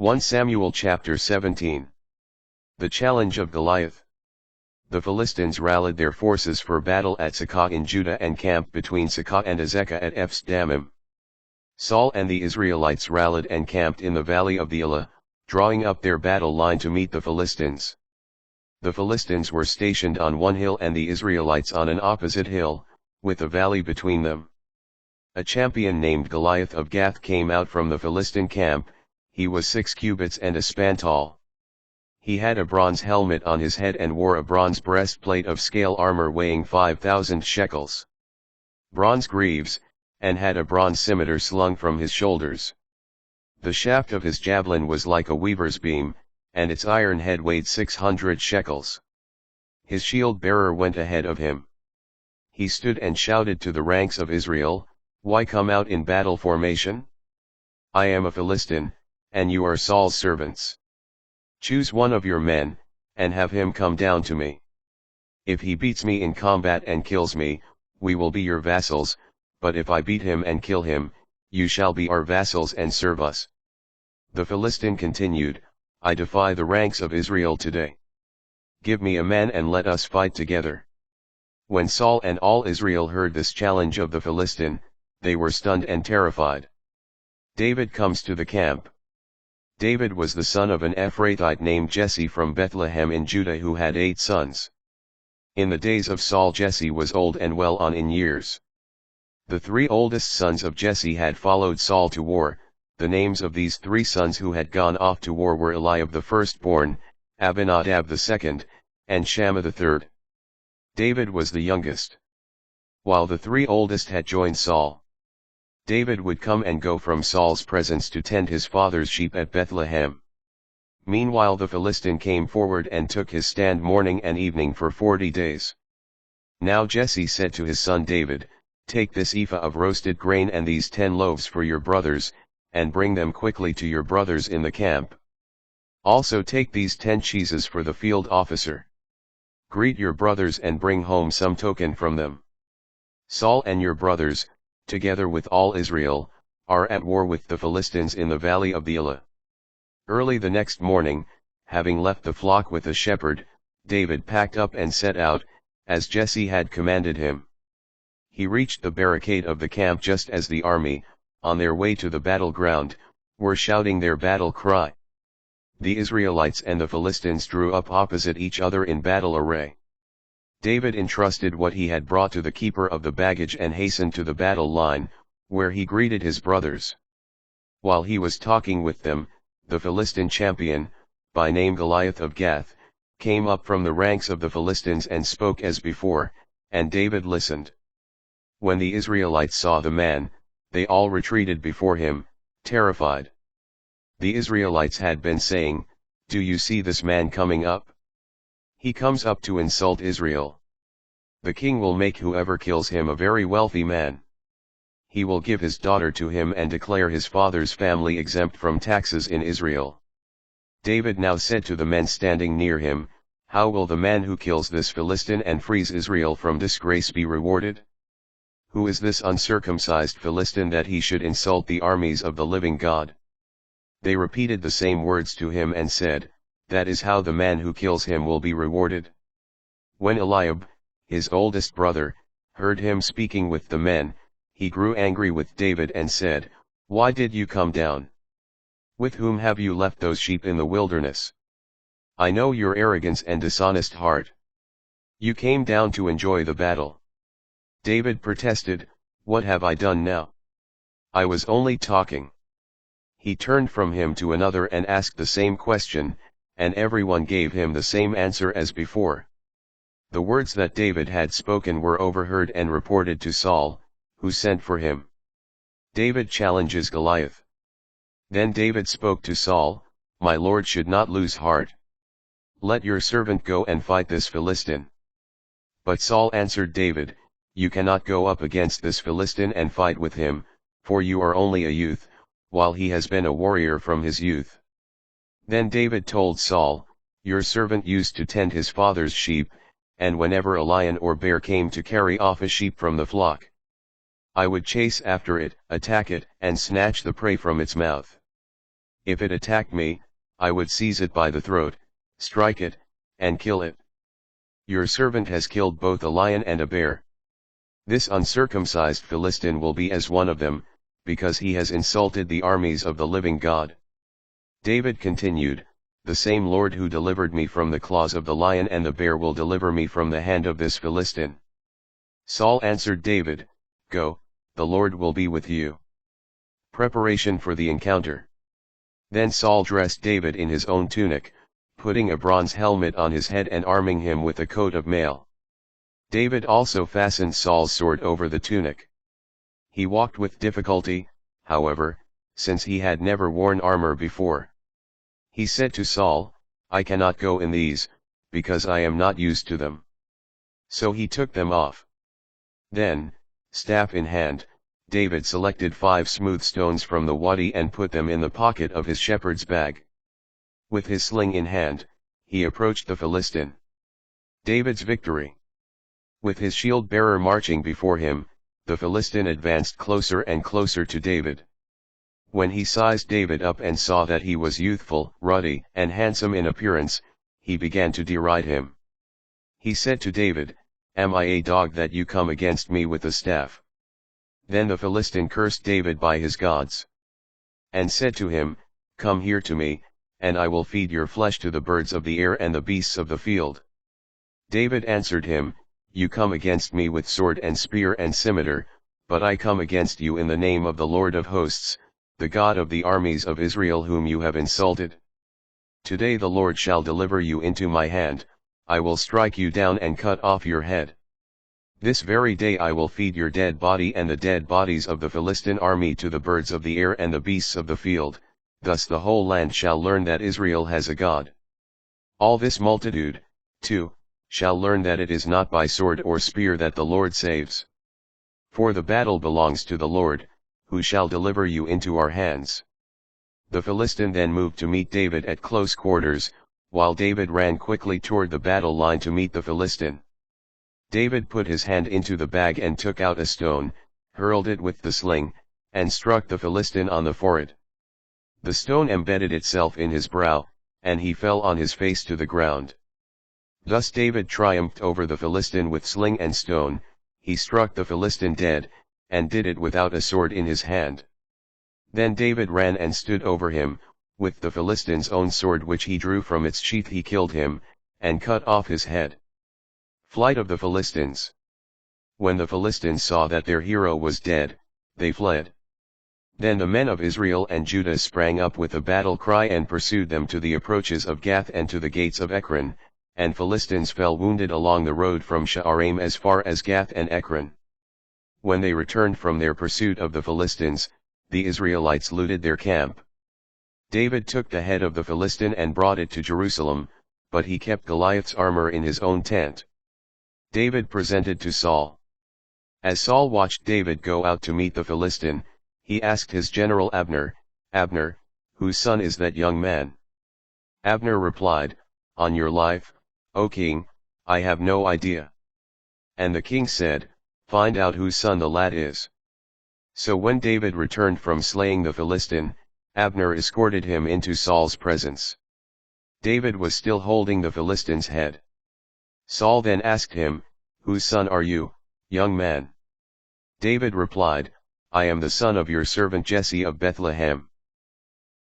1 Samuel chapter 17. The challenge of Goliath. The Philistines rallied their forces for battle at Socoh in Judah and camped between Socoh and Azekah at Ephes Dammim. Saul and the Israelites rallied and camped in the valley of the Elah, drawing up their battle line to meet the Philistines. The Philistines were stationed on one hill and the Israelites on an opposite hill, with a valley between them. A champion named Goliath of Gath came out from the Philistine camp. He was 6 cubits and a span tall. He had a bronze helmet on his head and wore a bronze breastplate of scale armor weighing 5,000 shekels. Bronze greaves, and had a bronze scimitar slung from his shoulders. The shaft of his javelin was like a weaver's beam, and its iron head weighed 600 shekels. His shield-bearer went ahead of him. He stood and shouted to the ranks of Israel, "Why come out in battle formation? I am a Philistine, and you are Saul's servants. Choose one of your men, and have him come down to me. If he beats me in combat and kills me, we will be your vassals, but if I beat him and kill him, you shall be our vassals and serve us." The Philistine continued, "I defy the ranks of Israel today. Give me a man and let us fight together." When Saul and all Israel heard this challenge of the Philistine, they were stunned and terrified. David comes to the camp. David was the son of an Ephrathite named Jesse from Bethlehem in Judah who had 8 sons. In the days of Saul Jesse was old and well on in years. The 3 oldest sons of Jesse had followed Saul to war. The names of these 3 sons who had gone off to war were Eliab the firstborn, Abinadab the second, and Shammah the third. David was the youngest. While the 3 oldest had joined Saul, David would come and go from Saul's presence to tend his father's sheep at Bethlehem. Meanwhile the Philistine came forward and took his stand morning and evening for 40 days. Now Jesse said to his son David, "Take this ephah of roasted grain and these 10 loaves for your brothers, and bring them quickly to your brothers in the camp. Also take these 10 cheeses for the field officer. Greet your brothers and bring home some token from them. Saul and your brothers, together with all Israel, are at war with the Philistines in the valley of the Elah." Early the next morning, having left the flock with a shepherd, David packed up and set out, as Jesse had commanded him. He reached the barricade of the camp just as the army, on their way to the battleground, were shouting their battle cry. The Israelites and the Philistines drew up opposite each other in battle array. David entrusted what he had brought to the keeper of the baggage and hastened to the battle line, where he greeted his brothers. While he was talking with them, the Philistine champion, by name Goliath of Gath, came up from the ranks of the Philistines and spoke as before, and David listened. When the Israelites saw the man, they all retreated before him, terrified. The Israelites had been saying, "Do you see this man coming up? He comes up to insult Israel. The king will make whoever kills him a very wealthy man. He will give his daughter to him and declare his father's family exempt from taxes in Israel." David now said to the men standing near him, "How will the man who kills this Philistine and frees Israel from disgrace be rewarded? Who is this uncircumcised Philistine that he should insult the armies of the living God?" They repeated the same words to him and said, "That is how the man who kills him will be rewarded." When Eliab, his oldest brother, heard him speaking with the men, he grew angry with David and said, "Why did you come down? With whom have you left those sheep in the wilderness? I know your arrogance and dishonest heart. You came down to enjoy the battle." David protested, "What have I done now? I was only talking." He turned from him to another and asked the same question, and everyone gave him the same answer as before. The words that David had spoken were overheard and reported to Saul, who sent for him. David challenges Goliath. Then David spoke to Saul, "My lord should not lose heart. Let your servant go and fight this Philistine." But Saul answered David, "You cannot go up against this Philistine and fight with him, for you are only a youth, while he has been a warrior from his youth." Then David told Saul, "Your servant used to tend his father's sheep, and whenever a lion or bear came to carry off a sheep from the flock, I would chase after it, attack it, and snatch the prey from its mouth. If it attacked me, I would seize it by the throat, strike it, and kill it. Your servant has killed both a lion and a bear. This uncircumcised Philistine will be as one of them, because he has insulted the armies of the living God." David continued, "The same Lord who delivered me from the claws of the lion and the bear will deliver me from the hand of this Philistine." Saul answered David, "Go, the Lord will be with you." Preparation for the encounter. Then Saul dressed David in his own tunic, putting a bronze helmet on his head and arming him with a coat of mail. David also fastened Saul's sword over the tunic. He walked with difficulty, however, since he had never worn armor before. He said to Saul, "I cannot go in these, because I am not used to them." So he took them off. Then, staff in hand, David selected 5 smooth stones from the wadi and put them in the pocket of his shepherd's bag. With his sling in hand, he approached the Philistine. David's victory. With his shield-bearer marching before him, the Philistine advanced closer and closer to David. When he sized David up and saw that he was youthful, ruddy, and handsome in appearance, he began to deride him. He said to David, "Am I a dog that you come against me with a staff?" Then the Philistine cursed David by his gods, and said to him, "Come here to me, and I will feed your flesh to the birds of the air and the beasts of the field." David answered him, "You come against me with sword and spear and scimitar, but I come against you in the name of the Lord of hosts, the God of the armies of Israel whom you have insulted. Today the Lord shall deliver you into my hand, I will strike you down and cut off your head. This very day I will feed your dead body and the dead bodies of the Philistine army to the birds of the air and the beasts of the field, thus the whole land shall learn that Israel has a God. All this multitude, too, shall learn that it is not by sword or spear that the Lord saves. For the battle belongs to the Lord, who shall deliver you into our hands." The Philistine then moved to meet David at close quarters, while David ran quickly toward the battle line to meet the Philistine. David put his hand into the bag and took out a stone, hurled it with the sling, and struck the Philistine on the forehead. The stone embedded itself in his brow, and he fell on his face to the ground. Thus David triumphed over the Philistine with sling and stone. He struck the Philistine dead, and did it without a sword in his hand. Then David ran and stood over him, with the Philistine's own sword which he drew from its sheath he killed him, and cut off his head. Flight of the Philistines. When the Philistines saw that their hero was dead, they fled. Then the men of Israel and Judah sprang up with a battle cry and pursued them to the approaches of Gath and to the gates of Ekron, and Philistines fell wounded along the road from Sha'araim as far as Gath and Ekron. When they returned from their pursuit of the Philistines, the Israelites looted their camp. David took the head of the Philistine and brought it to Jerusalem, but he kept Goliath's armor in his own tent. David presented to Saul. As Saul watched David go out to meet the Philistine, he asked his general Abner, "Abner, whose son is that young man?" Abner replied, "On your life, O king, I have no idea." And the king said, "Find out whose son the lad is." So when David returned from slaying the Philistine, Abner escorted him into Saul's presence. David was still holding the Philistine's head. Saul then asked him, "Whose son are you, young man?" David replied, "I am the son of your servant Jesse of Bethlehem."